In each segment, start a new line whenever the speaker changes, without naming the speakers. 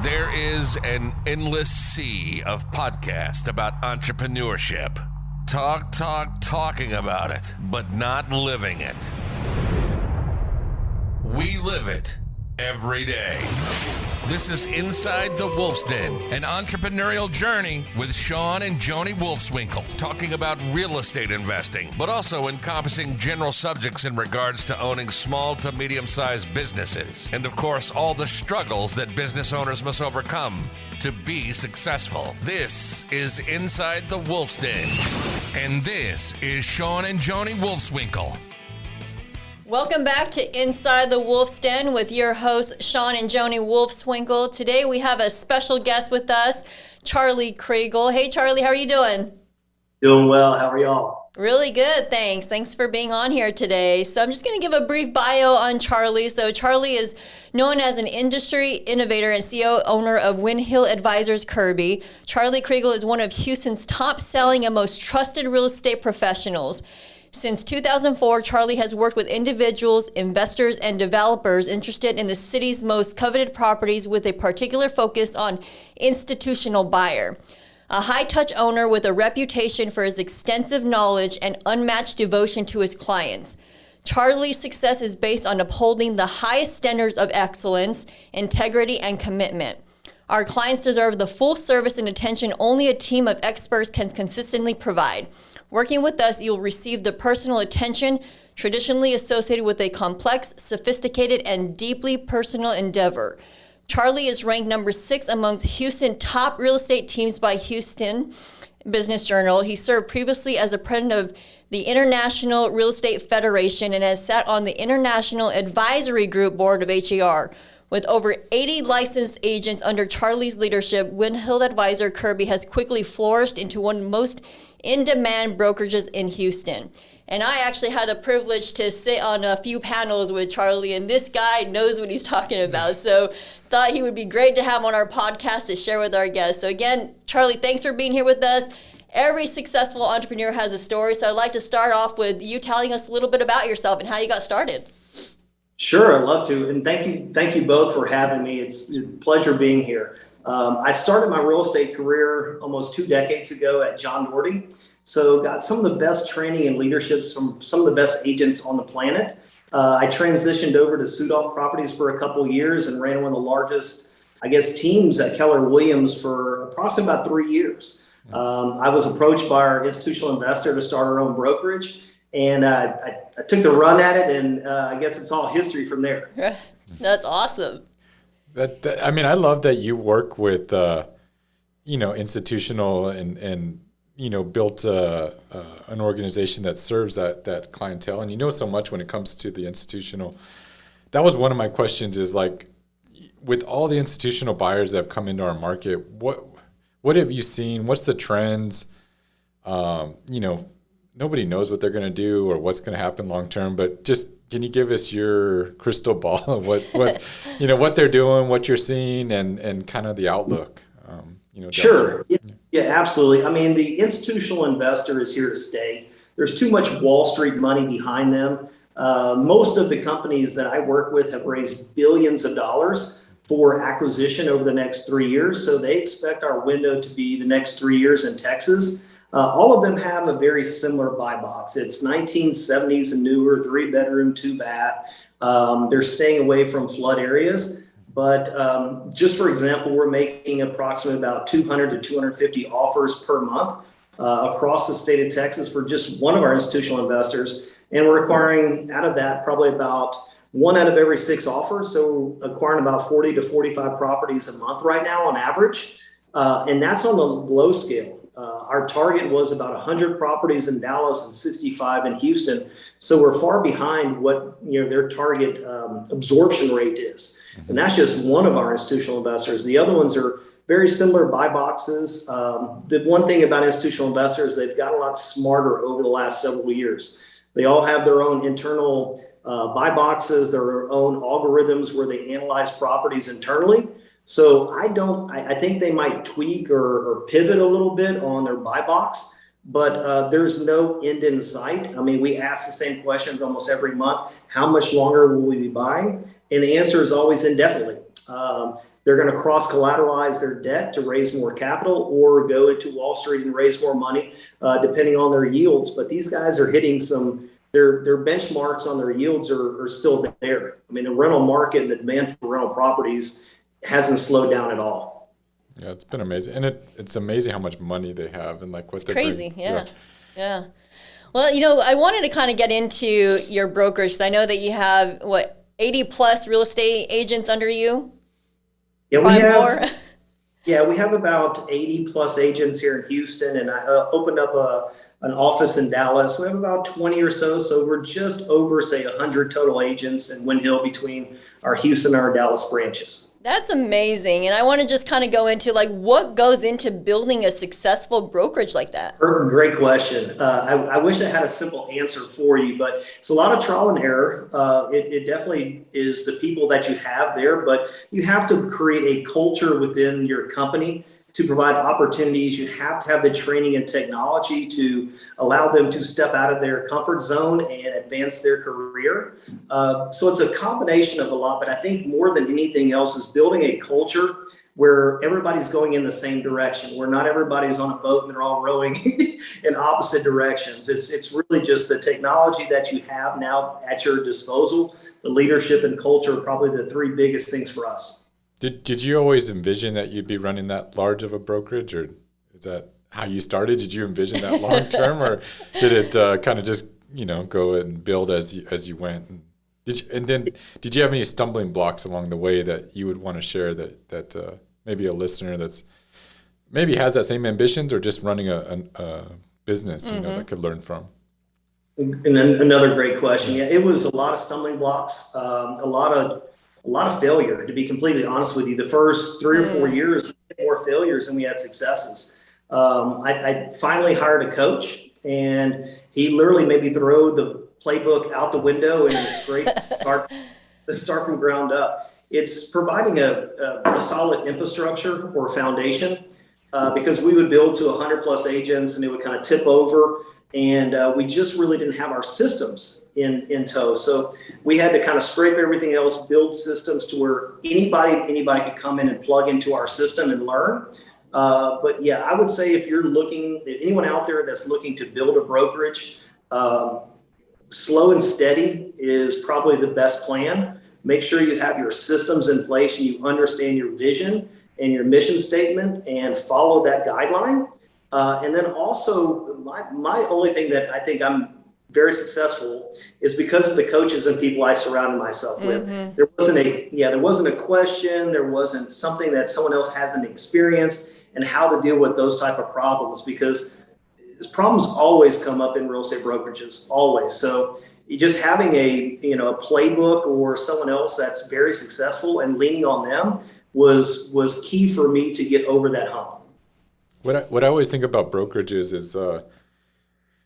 There is an endless sea of podcasts about entrepreneurship. Talking about it, but not living it. We live it every day. This is Inside the Wolf's Den, an entrepreneurial journey with Sean and Joni Wolfswinkel, talking about real estate investing, but also encompassing general subjects in regards to owning small to medium-sized businesses. And of course, all the struggles that business owners must overcome to be successful. This is Inside the Wolf's Den. And this is Sean and Joni Wolfswinkel.
Welcome back to Inside the Wolf's Den with your hosts, Sean and Joni Wolfswinkel. Today we have a special guest with us, Charlie Kriegel. Hey, Charlie, how are you doing?
Doing well. How are y'all?
Really good, thanks. Thanks for being on here today. So I'm just going to give a brief bio on Charlie. So Charlie is known as an industry innovator and CEO owner of WinHill Advisors-Kirby. Charlie Kriegel is one of Houston's top-selling and most trusted real estate professionals. Since 2004, Charlie has worked with individuals, investors, and developers interested in the city's most coveted properties with a particular focus on institutional buyer. A high-touch owner with a reputation for his extensive knowledge and unmatched devotion to his clients. Charlie's success is based on upholding the highest standards of excellence, integrity, and commitment. Our clients deserve the full service and attention only a team of experts can consistently provide. Working with us, you'll receive the personal attention traditionally associated with a complex, sophisticated, and deeply personal endeavor. Charlie is ranked number 6 amongst Houston top real estate teams by Houston Business Journal. He served previously as a president of the International Real Estate Federation and has sat on the International Advisory Group Board of HAR. With over 80 licensed agents under Charlie's leadership, WinHill Advisor-Kirby has quickly flourished into one of the most in-demand brokerages in Houston. And I actually had the privilege to sit on a few panels with Charlie, and this guy knows what he's talking about. So thought he would be great to have on our podcast to share with our guests. So again, Charlie, thanks for being here with us. Every successful entrepreneur has a story. So I'd like to start off with you telling us a little bit about yourself and how you got started.
Sure, I'd love to. And thank you both for having me. It's a pleasure being here. I started my real estate career almost 2 decades ago at John Doherty. So got some of the best training and leaderships from some of the best agents on the planet. I transitioned over to Sudoff Properties for a couple of years and ran one of the largest, teams at Keller Williams for approximately about 3 years. I was approached by our institutional investor to start our own brokerage. And I took the run at it, and I guess it's all history from there.
That's awesome.
I love that you work with, institutional and built an organization that serves that clientele. And you know so much when it comes to the institutional. That was one of my questions is like, with all the institutional buyers that have come into our market, what have you seen? What's the trends? Nobody knows what they're going to do or what's going to happen long term, but just can you give us your crystal ball of what they're doing, what you're seeing, and kind of the outlook?
Sure. Yeah, absolutely. The institutional investor is here to stay. There's too much Wall Street money behind them. Most of the companies that I work with have raised billions of dollars for acquisition over the next 3 years. So they expect our window to be the next 3 years in Texas. All of them have a very similar buy box. It's 1970s and newer, 3-bedroom, 2-bath. They're staying away from flood areas. But just for example, we're making approximately about 200 to 250 offers per month across the state of Texas for just one of our institutional investors. And we're acquiring out of that probably about 1 out of every 6 offers. So acquiring about 40 to 45 properties a month right now on average. And that's on the low scale. Our target was about 100 properties in Dallas and 65 in Houston. So we're far behind what their target absorption rate is. And that's just one of our institutional investors. The other ones are very similar buy boxes. The one thing about institutional investors, they've got a lot smarter over the last several years. They all have their own internal buy boxes, their own algorithms where they analyze properties internally. So I think they might tweak or pivot a little bit on their buy box, but there's no end in sight. We ask the same questions almost every month. How much longer will we be buying? And the answer is always indefinitely. they're going to cross collateralize their debt to raise more capital or go into Wall Street and raise more money, depending on their yields. But these guys are hitting their benchmarks on their yields are still there. I mean, the rental market and the demand for rental properties hasn't slowed down at all.
Yeah, it's been amazing. And it's amazing how much money they have and like what they're
crazy. Yeah. Well, I wanted to kind of get into your brokerage, because I know that you have 80 plus real estate agents under you.
Yeah,
more.
We have about 80 plus agents here in Houston, and I opened up an office in Dallas. We have about 20 or so. So we're just over, say, 100 total agents in WinHill between our Houston and our Dallas branches.
That's amazing. And I want to just kind of go into what goes into building a successful brokerage like that?
Great question. I wish I had a simple answer for you, but it's a lot of trial and error. It definitely is the people that you have there, but you have to create a culture within your company to provide opportunities. You have to have the training and technology to allow them to step out of their comfort zone and advance their career. So it's a combination of a lot, but I think more than anything else is building a culture where everybody's going in the same direction, where not everybody's on a boat and they're all rowing in opposite directions. It's really just the technology that you have now at your disposal. The leadership and culture are probably the three biggest things for us.
Did you always envision that you'd be running that large of a brokerage, or is that how you started? Did you envision that long term, or did it kind of just go and build as you went? Did you have any stumbling blocks along the way that you would want to share that maybe a listener that's maybe has that same ambitions or just running a business that could learn from?
And then another great question. Yeah, it was a lot of stumbling blocks, a lot of failure, to be completely honest with you. The first 3 or 4 years, more failures than we had successes. I finally hired a coach, and he literally made me throw the playbook out the window and start from ground up. It's providing a solid infrastructure or foundation, because we would build to 100 plus agents and it would kind of tip over. And we just really didn't have our systems in tow. So we had to kind of scrape everything else, build systems to where anybody could come in and plug into our system and learn. But yeah, I would say if anyone out there that's looking to build a brokerage, slow and steady is probably the best plan. Make sure you have your systems in place and you understand your vision and your mission statement and follow that guideline. And then also my only thing that I think I'm very successful is because of the coaches and people I surrounded myself with. There wasn't a question. There wasn't something that someone else hasn't experienced and how to deal with those type of problems, because problems always come up in real estate brokerages, always. So just having a playbook or someone else that's very successful and leaning on them was key for me to get over that hump.
What I always think about brokerages is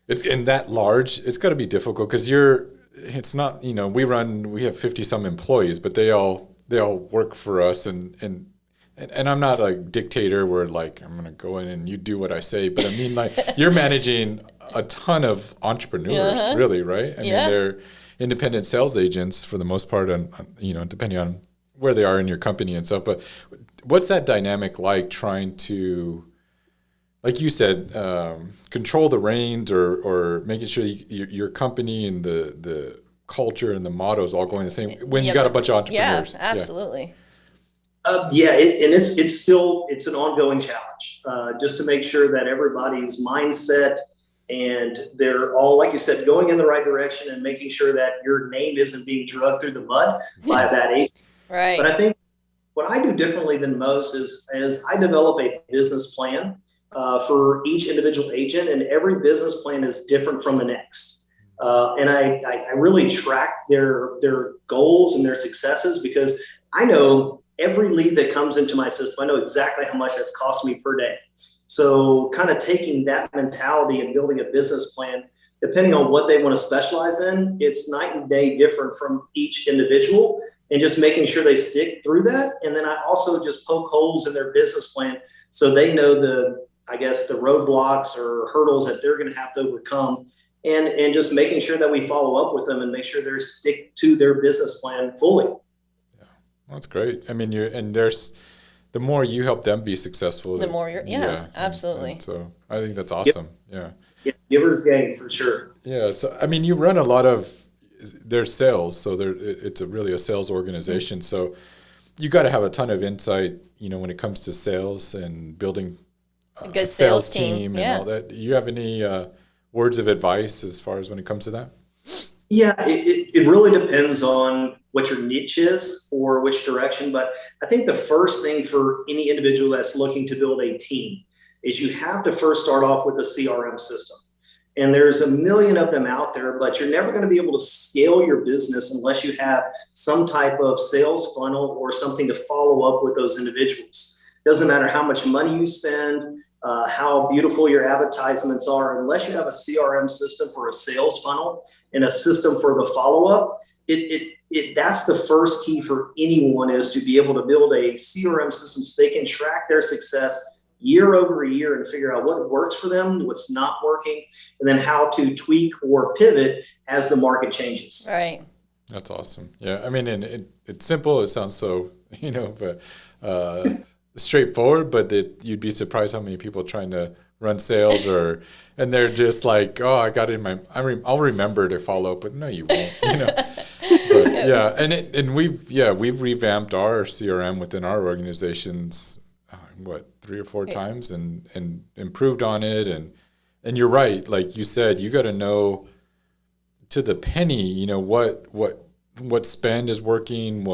it's in that large, it's got to be difficult because it's not, we have 50 some employees, but they all work for us and I'm not a dictator where like, I'm going to go in and you do what I say, but I mean like you're managing a ton of entrepreneurs really, right? I mean, they're independent sales agents for the most part on depending on where they are in your company and stuff. But what's that dynamic like trying to, like you said, control the reins or making sure your company and the culture and the motto is all going the same when you got a bunch of entrepreneurs?
Yeah, absolutely.
It's an ongoing challenge, just to make sure that everybody's mindset and they're all, like you said, going in the right direction and making sure that your name isn't being drugged through the mud by that agent.
Right.
But I think what I do differently than most is I develop a business plan for each individual agent, and every business plan is different from the next. And I really track their goals and their successes, because I know every lead that comes into my system, I know exactly how much that's costing me per day. So kind of taking that mentality and building a business plan, depending on what they want to specialize in, it's night and day different from each individual, and just making sure they stick through that. And then I also just poke holes in their business plan so they know the roadblocks or hurdles that they're going to have to overcome, and just making sure that we follow up with them and make sure they stick to their business plan fully.
That's great. I mean, the more you help them be successful,
The more you're, absolutely.
And so I think that's awesome. Yeah.
Giver's gain for sure.
Yeah. So, I mean, you run a lot of their sales. So it's really a sales organization. Mm-hmm. So you got to have a ton of insight, when it comes to sales and building
a good sales team
and all that. Do you have any words of advice as far as when it comes to that?
Yeah, it really depends on what your niche is or which direction. But I think the first thing for any individual that's looking to build a team is you have to first start off with a CRM system. And there's a million of them out there, but you're never going to be able to scale your business unless you have some type of sales funnel or something to follow up with those individuals. Doesn't matter how much money you spend, how beautiful your advertisements are, unless you have a CRM system for a sales funnel and a system for the follow-up, that's the first key for anyone, is to be able to build a CRM system so they can track their success year over year and figure out what works for them, what's not working, and then how to tweak or pivot as the market changes.
Right.
That's awesome. Yeah. I mean, and it's simple. It sounds so, but straightforward, but you'd be surprised how many people trying to run sales and they're just like, oh, I got it in I'll remember to follow up, but no, you won't, But yeah. And we've revamped our CRM within our organizations, 3 or 4 times and improved on it. And you're right. Like you said, you got to know to the penny, what spend is working,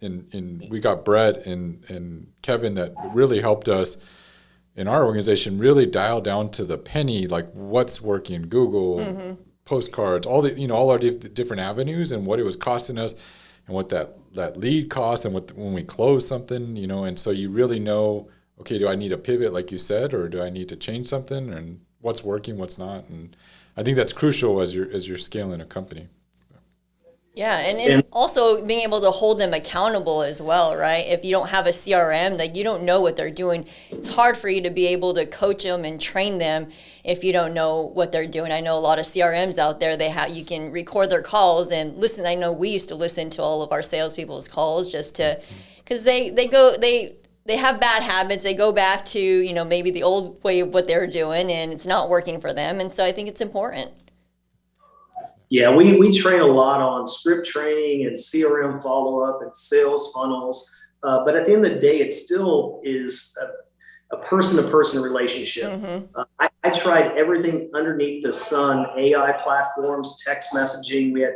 and we got Brett and Kevin that really helped us in our organization really dial down to the penny, like what's working, Google, postcards, all our different avenues and what it was costing us and what that lead cost and when we close something, and so you really know, okay, do I need to pivot like you said, or do I need to change something, and what's working, what's not? And I think that's crucial as you're scaling a company.
Yeah, and also being able to hold them accountable as well, right? If you don't have a CRM, like you don't know what they're doing, it's hard for you to be able to coach them and train them if you don't know what they're doing. I know a lot of CRMs out there, you can record their calls and listen. I know we used to listen to all of our salespeople's calls just to, because they have bad habits. They go back to, maybe the old way of what they were doing, and it's not working for them. And so I think it's important.
Yeah, we train a lot on script training and CRM follow-up and sales funnels. But at the end of the day, it still is a person-to-person relationship. Mm-hmm. I tried everything underneath the sun, AI platforms, text messaging. We had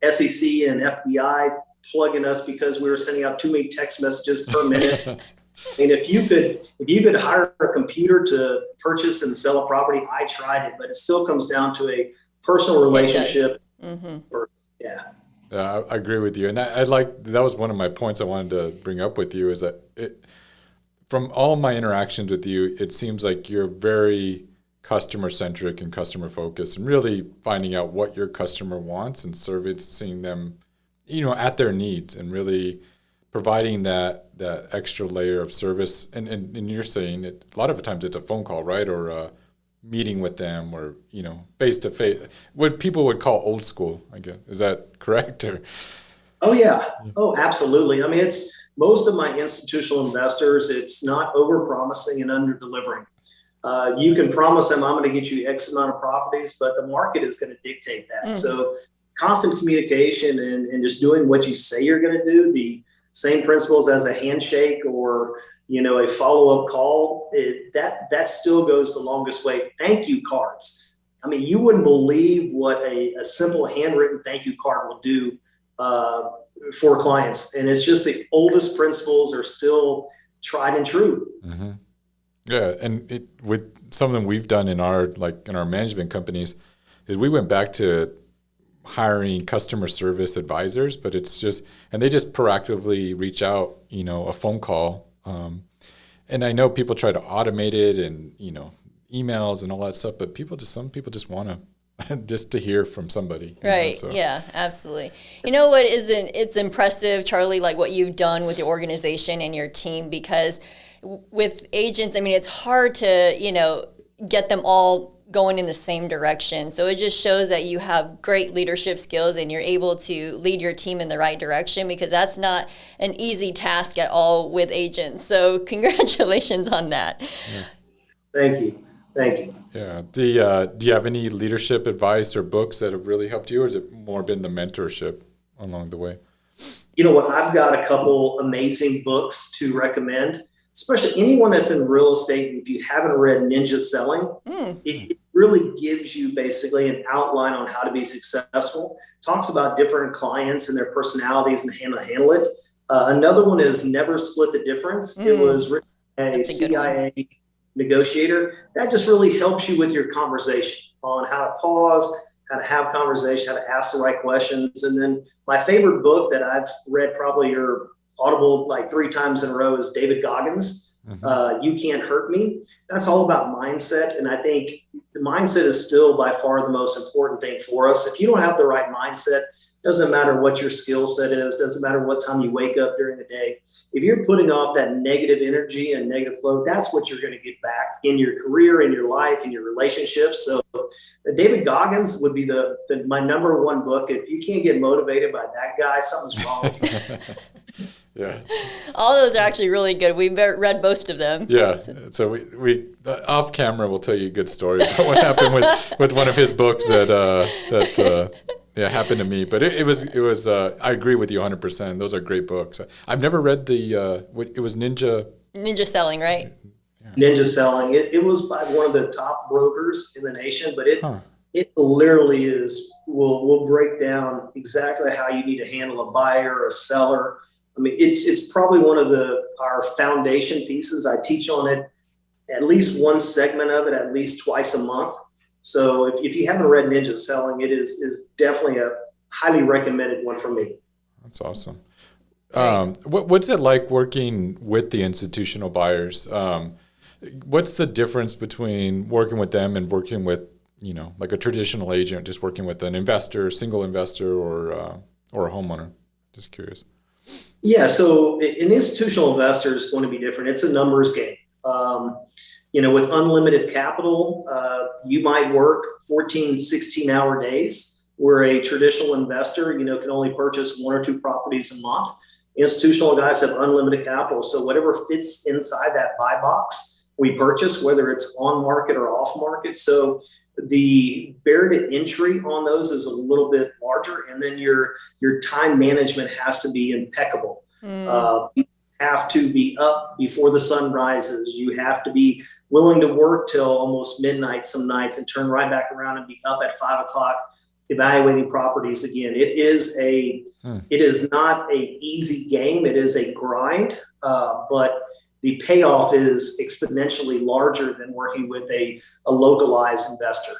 SEC and FBI plugging us because we were sending out too many text messages per minute. And if you could hire a computer to purchase and sell a property, I tried it, but it still comes down to a personal relationship. Yeah,
I agree with you. And I like, that was one of my points I wanted to bring up with you, is that from all my interactions with you, it seems like you're very customer-centric and customer-focused and really finding out what your customer wants and servicing them, at their needs and really providing that extra layer of service. And you're saying it, a lot of the times it's a phone call, right? Or a meeting with them, or, face-to-face, what people would call old school, I guess. Is that correct? Or?
Oh, yeah. Oh, absolutely. I mean, it's most of my institutional investors, it's not over-promising and under-delivering. You can promise them, I'm going to get you X amount of properties, but the market is going to dictate that. So constant communication and just doing what you say you're going to do, the same principles as a handshake or, a follow-up call, that still goes the longest way. Thank you cards. I mean, you wouldn't believe what a simple handwritten thank you card will do for clients. And it's just the oldest principles are still tried and true. Mm-hmm.
Yeah. And with something we've done in our management companies is we went back to hiring customer service advisors, but and they just proactively reach out, a phone call. And I know people try to automate it and, emails and all that stuff, but some people just want to just to hear from somebody.
Right. So. Yeah, absolutely. It's impressive, Charlie, like what you've done with your organization and your team, because with agents, I mean, it's hard to, get them all going in the same direction. So it just shows that you have great leadership skills and you're able to lead your team in the right direction, because that's not an easy task at all with agents. So congratulations on that.
Yeah.
Thank you. Thank you.
Yeah. Do you have any leadership advice or books that have really helped you, or has it more been the mentorship along the way?
You know what? I've got a couple amazing books to recommend, especially anyone that's in real estate. If you haven't read Ninja Selling, it really gives you basically an outline on how to be successful. Talks about different clients and their personalities and how to handle it. Another one is Never Split the Difference. It was written by a CIA negotiator. That just really helps you with your conversation on how to pause, how to have conversation, how to ask the right questions. And then my favorite book that I've read probably or audible like 3 times in a row is David Goggins. You Can't Hurt Me. That's all about mindset. And I think the mindset is still by far the most important thing for us. If you don't have the right mindset, doesn't matter what your skill set is, doesn't matter what time you wake up during the day. If you're putting off that negative energy and negative flow, that's what you're going to get back in your career, in your life, in your relationships. So David Goggins would be my number one book. If you can't get motivated by that guy, something's wrong with you.
Yeah.
All those are actually really good. We've read most of them.
Yeah. So we off camera we'll tell you a good story about what happened with one of his books that happened to me. But it was I agree with you 100%. Those are great books. I've never read it was Ninja
Selling, right?
Ninja Selling. It was by one of the top brokers in the nation, but it literally will break down exactly how you need to handle a buyer or a seller. I mean, it's probably one of our foundation pieces. I teach on it, at least one segment of it, at least twice a month. So if you haven't read Ninja Selling, it is definitely a highly recommended one for me.
That's awesome. What's it like working with the institutional buyers? What's the difference between working with them and working with, like a traditional agent, just working with an investor, single investor, or a homeowner? Just curious.
Yeah, so an institutional investor is going to be different. It's a numbers game. With unlimited capital, you might work 14, 16-hour days, where a traditional investor, can only purchase 1 or 2 properties a month. Institutional guys have unlimited capital. So whatever fits inside that buy box, we purchase, whether it's on market or off market. So the barrier to entry on those is a little bit larger. And then your time management has to be impeccable. You have to be up before the sun rises. You have to be willing to work till almost midnight some nights and turn right back around and be up at 5 o'clock evaluating properties again. It is not an easy game. It is a grind, but the payoff is exponentially larger than working with a localized investor.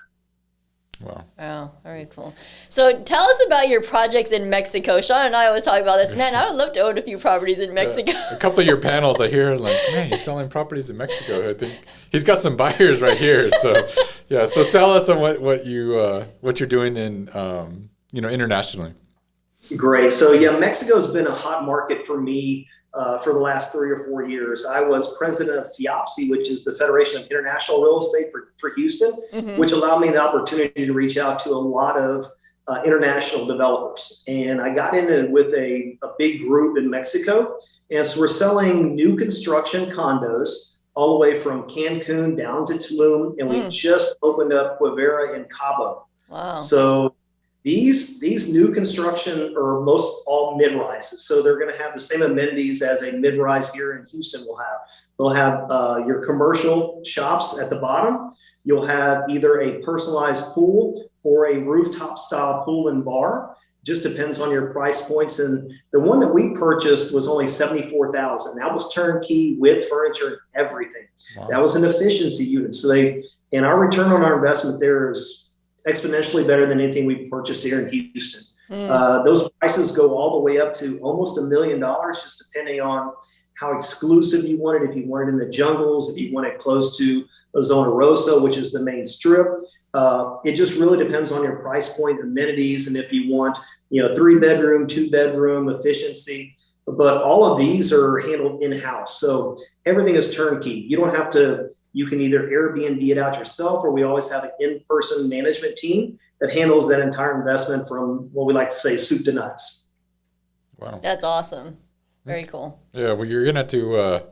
Wow,
very cool. So tell us about your projects in Mexico. Sean and I always talk about this. Man, I would love to own a few properties in Mexico.
A couple of your panels I hear like, man, he's selling properties in Mexico. I think he's got some buyers right here. So yeah, so sell us on what you're doing in internationally.
Great. So yeah, Mexico's been a hot market for me for the last 3 or 4 years. I was president of FIAPSI, which is the Federation of International Real Estate for Houston, which allowed me the opportunity to reach out to a lot of international developers. And I got in it with a big group in Mexico. And so we're selling new construction condos all the way from Cancun down to Tulum. And we just opened up Quivira in Cabo.
Wow.
So these new construction are most all mid-rises. So they're going to have the same amenities as a mid-rise here in Houston will have. They'll have your commercial shops at the bottom. You'll have either a personalized pool or a rooftop style pool and bar. Just depends on your price points. And the one that we purchased was only $74,000. That was turnkey with furniture and everything. Wow. That was an efficiency unit. So and our return on our investment there is exponentially better than anything we purchased here in Houston. Those prices go all the way up to almost $1 million, just depending on how exclusive you want it. If you want it in the jungles, if you want it close to a Zona Rosa, which is the main strip, it just really depends on your price point, amenities, and if you want, 3-bedroom, 2-bedroom efficiency. But all of these are handled in-house, so everything is turnkey. You don't have to You can either Airbnb it out yourself, or we always have an in-person management team that handles that entire investment from what we like to say soup to nuts.
Wow.
That's awesome. Very cool.
Yeah, well, you're going to have to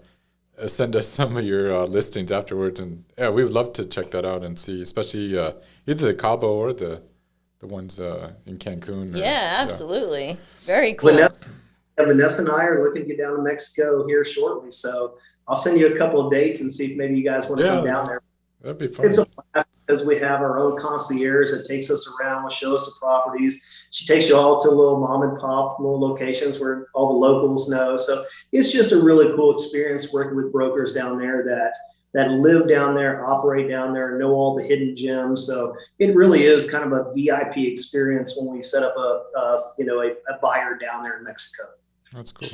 send us some of your listings afterwards. And yeah, we would love to check that out and see, especially either the Cabo or the ones in Cancun.
Yeah, absolutely. Very cool.
Vanessa and I are looking to get down to Mexico here shortly. So I'll send you a couple of dates and see if maybe you guys want to come down there.
That'd be fun.
It's a blast because we have our own concierge that takes us around, will show us the properties. She takes you all to little mom and pop, little locations where all the locals know. So it's just a really cool experience working with brokers down there that live down there, operate down there, know all the hidden gems. So it really is kind of a VIP experience when we set up a buyer down there in Mexico.
That's cool.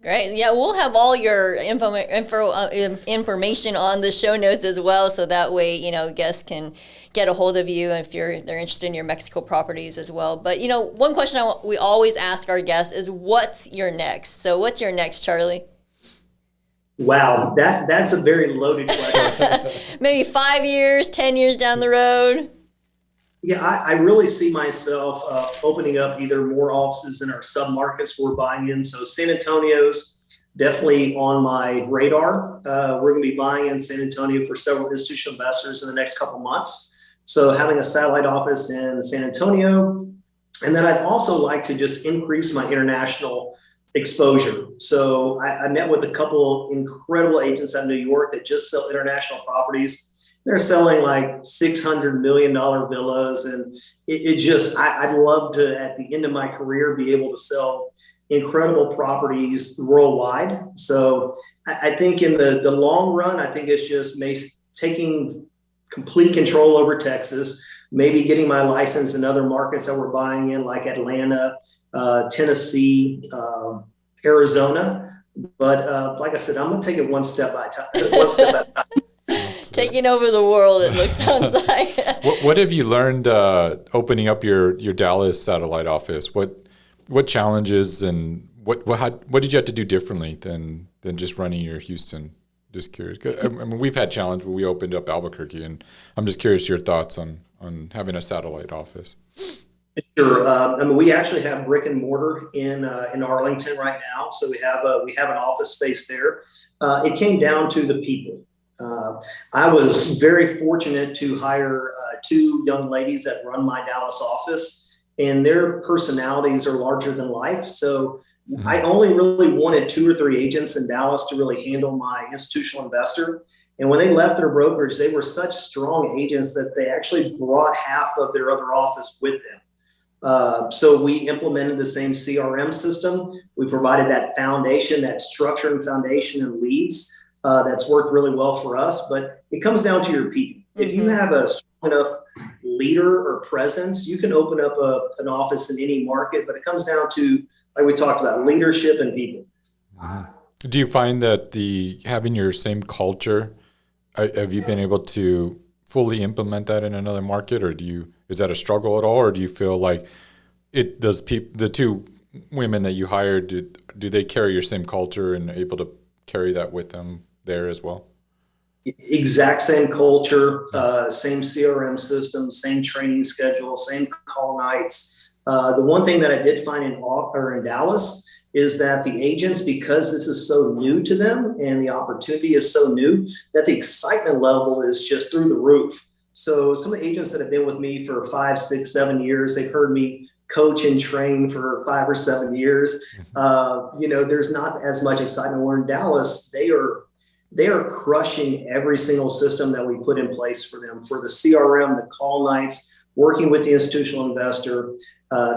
Great. Yeah, we'll have all your information on the show notes as well, so that way, guests can get a hold of you if they're interested in your Mexico properties as well. But, one question we always ask our guests is, what's your next? So what's your next, Charlie?
Wow, that's a very loaded question.
Maybe 5 years, 10 years down the road?
Yeah, I really see myself opening up either more offices in our submarkets we're buying in. So San Antonio's definitely on my radar. We're going to be buying in San Antonio for several institutional investors in the next couple months. So having a satellite office in San Antonio. And then I'd also like to just increase my international exposure. So I met with a couple of incredible agents out of New York that just sell international properties. They're selling like $600 million villas. And I'd love to, at the end of my career, be able to sell incredible properties worldwide. So I think in the long run, I think it's just taking complete control over Texas, maybe getting my license in other markets that we're buying in, like Atlanta, Tennessee, Arizona. But like I said, I'm going to take it one step at a time.
Taking over the world, it sounds like.
What have you learned opening up your Dallas satellite office? What challenges and what did you have to do differently than just running your Houston? Just curious. I mean, we've had challenges when we opened up Albuquerque, and I'm just curious your thoughts on having a satellite office.
Sure. We actually have brick and mortar in Arlington right now, so we have an office space there. It came down to the people. I was very fortunate to hire two young ladies that run my Dallas office, and their personalities are larger than life. So I only really wanted 2 or 3 agents in Dallas to really handle my institutional investor. And when they left their brokerage, they were such strong agents that they actually brought half of their other office with them. So we implemented the same CRM system. We provided that foundation, that structure and foundation and leads. That's worked really well for us, but it comes down to your people. If you have a strong enough leader or presence, you can open up an office in any market, but it comes down to, like we talked about, leadership and people.
Do you find that having your same culture, have you been able to fully implement that in another market, or is that a struggle at all, or do you feel like the 2 women that you hired, do they carry your same culture and are able to carry that with them there as well?
Exact same culture, same CRM system, same training schedule, same call nights. The one thing that I did find in Dallas is that the agents, because this is so new to them and the opportunity is so new, that the excitement level is just through the roof. So some of the agents that have been with me for 5, 6, 7 years, they've heard me coach and train for 5 or 7 years. There's not as much excitement. We're in Dallas. They are crushing every single system that we put in place for them, for the CRM, the call nights, working with the institutional investor,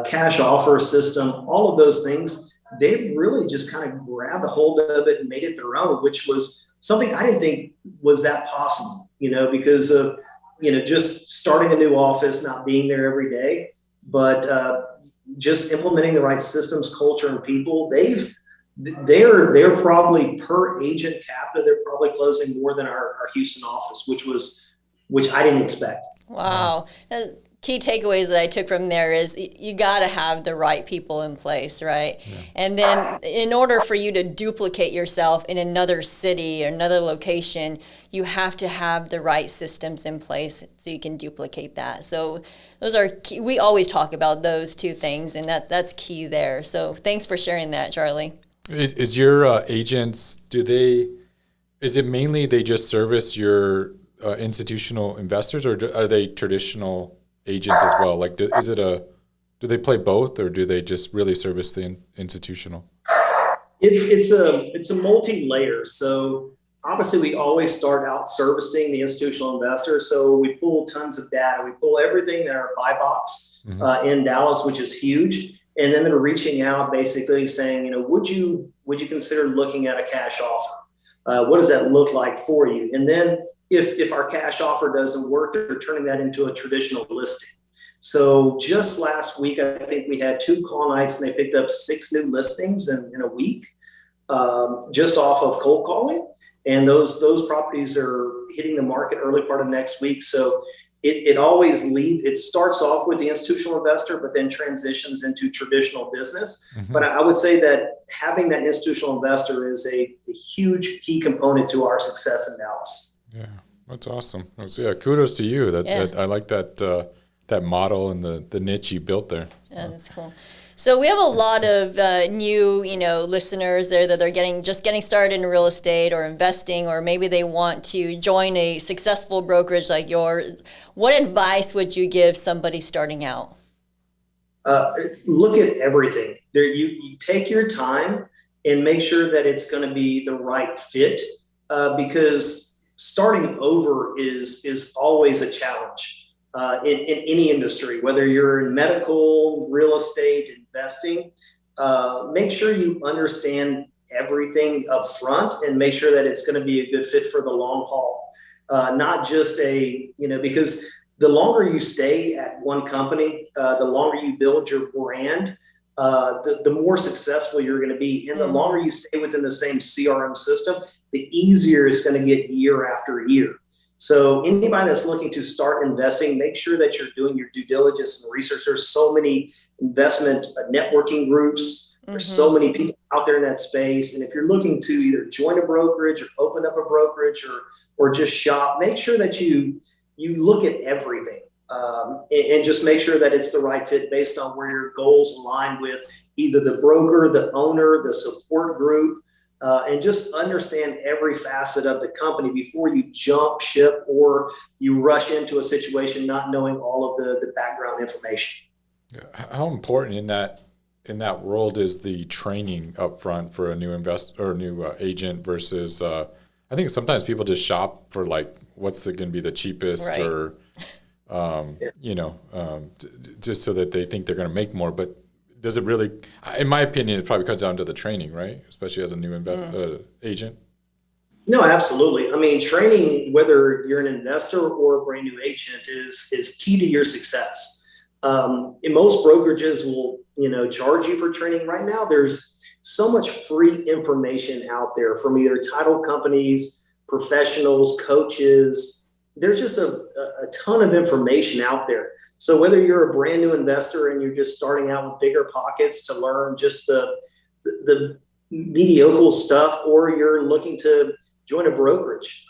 cash offer system, all of those things. They've really just kind of grabbed a hold of it and made it their own, which was something I didn't think was that possible, because of, just starting a new office, not being there every day, but just implementing the right systems, culture, and people. They're probably per agent capita, they're probably closing more than our Houston office, which I didn't expect.
Wow. key takeaways that I took from there is you got to have the right people in place, right? Yeah. And then in order for you to duplicate yourself in another city or another location, you have to have the right systems in place so you can duplicate that. So those are key. We always talk about those two things, and that's key there. So thanks for sharing that, Charlie.
Is your agents, is it mainly they just service your institutional investors, or are they traditional agents as well? Like, do they play both, or do they just really service the institutional?
It's a multi-layer. So obviously we always start out servicing the institutional investor. So we pull tons of data. We pull everything in our buy box in Dallas, which is huge. And then they're reaching out basically saying, would you consider looking at a cash offer? What does that look like for you? And then if our cash offer doesn't work, they're turning that into a traditional listing. So just last week, I think we had 2 call nights and they picked up 6 new listings in a week, just off of cold calling. And those properties are hitting the market early part of next week. So it always leads, it starts off with the institutional investor, but then transitions into traditional business. Mm-hmm. But I would say that having that institutional investor is a huge key component to our success in Dallas.
Yeah, that's awesome. Kudos to you. That I like that model and the niche you built there. So.
Yeah, that's cool. So we have a lot of new, listeners there that are just getting started in real estate or investing, or maybe they want to join a successful brokerage like yours. What advice would you give somebody starting out?
Look at everything. You take your time and make sure that it's going to be the right fit, because starting over is always a challenge. In any industry, whether you're in medical, real estate, investing, make sure you understand everything up front and make sure that it's going to be a good fit for the long haul. Not just because the longer you stay at one company, the longer you build your brand, the more successful you're going to be. And the longer you stay within the same CRM system, the easier it's going to get year after year. So anybody that's looking to start investing, make sure that you're doing your due diligence and research. There's so many investment networking groups. There's so many people out there in that space. And if you're looking to either join a brokerage or open up a brokerage or just shop, make sure that you look at everything and just make sure that it's the right fit based on where your goals align with either the broker, the owner, the support group. And just understand every facet of the company before you jump ship or you rush into a situation not knowing all of the background information.
How important in that world is the training up front for a new investor or new agent versus I think sometimes people just shop for like what's going to be the cheapest, right, or just so that they think they're going to make more, but does it really, in my opinion, it probably comes down to the training, right? Especially as a new agent. No,
absolutely. I mean, training, whether you're an investor or a brand new agent, is key to your success. And most brokerages will, charge you for training. Right now, there's so much free information out there from either title companies, professionals, coaches. There's just a ton of information out there. So whether you're a brand new investor and you're just starting out with bigger pockets to learn just the mediocre stuff, or you're looking to join a brokerage,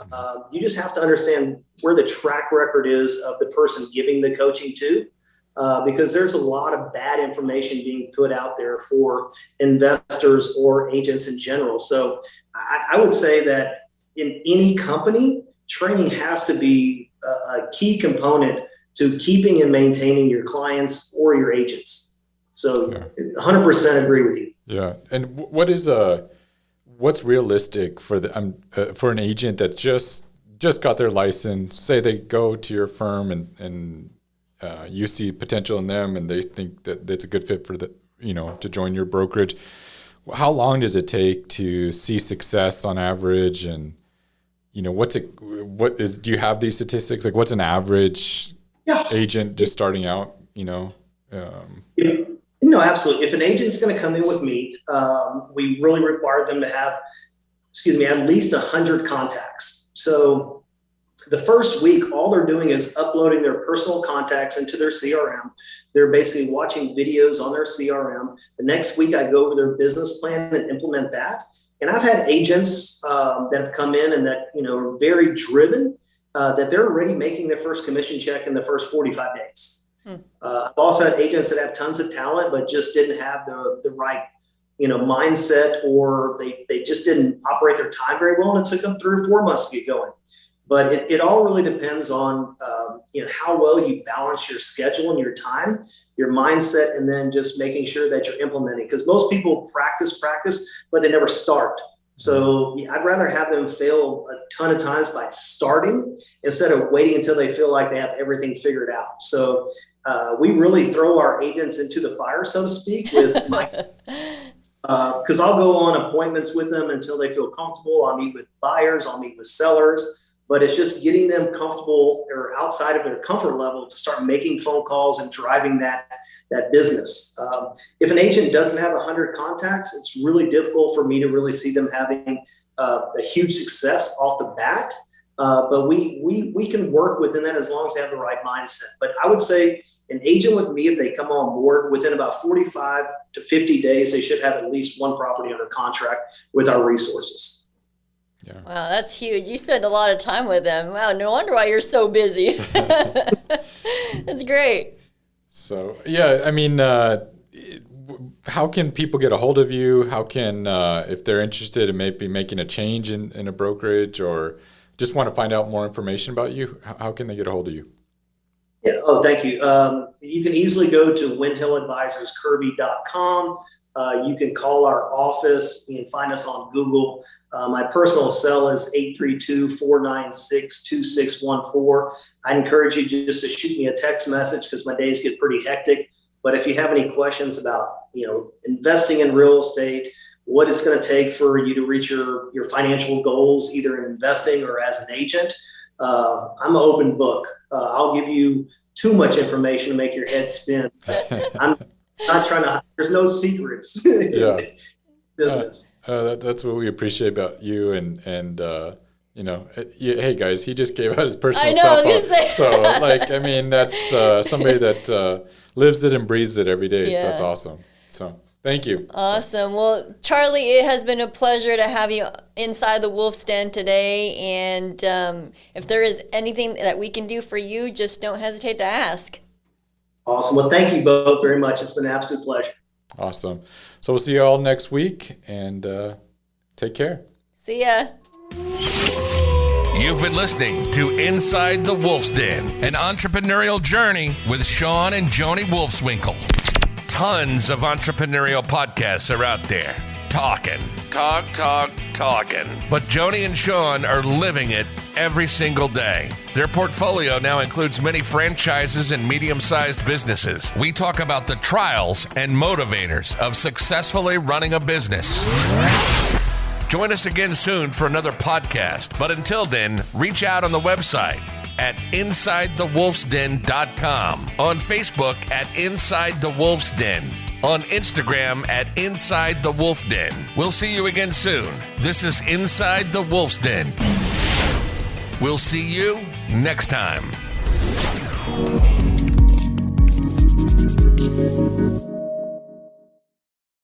you just have to understand where the track record is of the person giving the coaching to, because there's a lot of bad information being put out there for investors or agents in general. So I would say that in any company, training has to be a key component to keeping and maintaining your clients or your agents. So 100% agree with you.
Yeah. And what's realistic for for an agent that just got their license, say they go to your firm and you see potential in them and they think that it's a good fit for to join your brokerage. How long does it take to see success on average? And, do you have these statistics? Like what's an average agent just starting out,
Absolutely. If an agent's going to come in with me, we really require them to have, at least 100 contacts. So The first week, all they're doing is uploading their personal contacts into their CRM. They're basically watching videos on their CRM. The next week, I go over their business plan and implement that. And I've had agents that have come in and that, are very driven, that they're already making their first commission check in the first 45 days. I've also had agents that have tons of talent, but just didn't have the right, mindset, or they just didn't operate their time very well. And it took them 3 or 4 months to get going. But it all really depends on, how well you balance your schedule and your time, your mindset, and then just making sure that you're implementing. Because most people practice, but they never start. So I'd rather have them fail a ton of times by starting instead of waiting until they feel like they have everything figured out. So we really throw our agents into the fire, so to speak, with because I'll go on appointments with them until they feel comfortable. I'll meet with buyers, I'll meet with sellers. But it's just getting them comfortable or outside of their comfort level to start making phone calls and driving that business. If an agent doesn't have 100 contacts, it's really difficult for me to really see them having a huge success off the bat. But we can work within that as long as they have the right mindset. But I would say an agent with me, if they come on board within about 45 to 50 days, they should have at least 1 property under contract with our resources.
Yeah.
Wow, that's huge. You spend a lot of time with them. Wow, no wonder why you're so busy. That's great.
So, yeah, I mean, how can people get a hold of you? How can, if they're interested in maybe making a change in a brokerage or just want to find out more information about you, how can they get a hold of you?
Yeah. Oh, thank you. You can easily go to WinHill.Advisors-Kirby.com. You can call our office. You can find us on Google. My personal cell is 832-496-2614. I encourage you just to shoot me a text message because my days get pretty hectic. But if you have any questions about, investing in real estate, what it's going to take for you to reach your financial goals, either in investing or as an agent, I'm an open book. I'll give you too much information to make your head spin. I'm not trying to, there's no secrets.
Yeah.
Business.
That's what we appreciate about you, and hey guys, he just gave out his personal cell phone. So that's somebody that lives it and breathes it every day. Yeah. So that's awesome. So thank you.
Awesome. Well, Charlie, it has been a pleasure to have you inside the Wolf's Den today. And if there is anything that we can do for you, just don't hesitate to ask.
Awesome. Well, thank you both very much. It's been an absolute pleasure.
Awesome. So we'll see you all next week, and take care.
See ya.
You've been listening to Inside the Wolf's Den, an entrepreneurial journey with Sean and Joni Wolfswinkle. Tons of entrepreneurial podcasts are out there. Talking. But Joni and Sean are living it every single day. Their portfolio now includes many franchises and medium-sized businesses. We talk about the trials and motivators of successfully running a business. Join us again soon for another podcast. But until then, reach out on the website at InsideTheWolfsDen.com, on Facebook at Inside the Wolf's Den, on Instagram at Inside the Wolf Den. We'll see you again soon. This is Inside the Wolf's Den. We'll see you next time.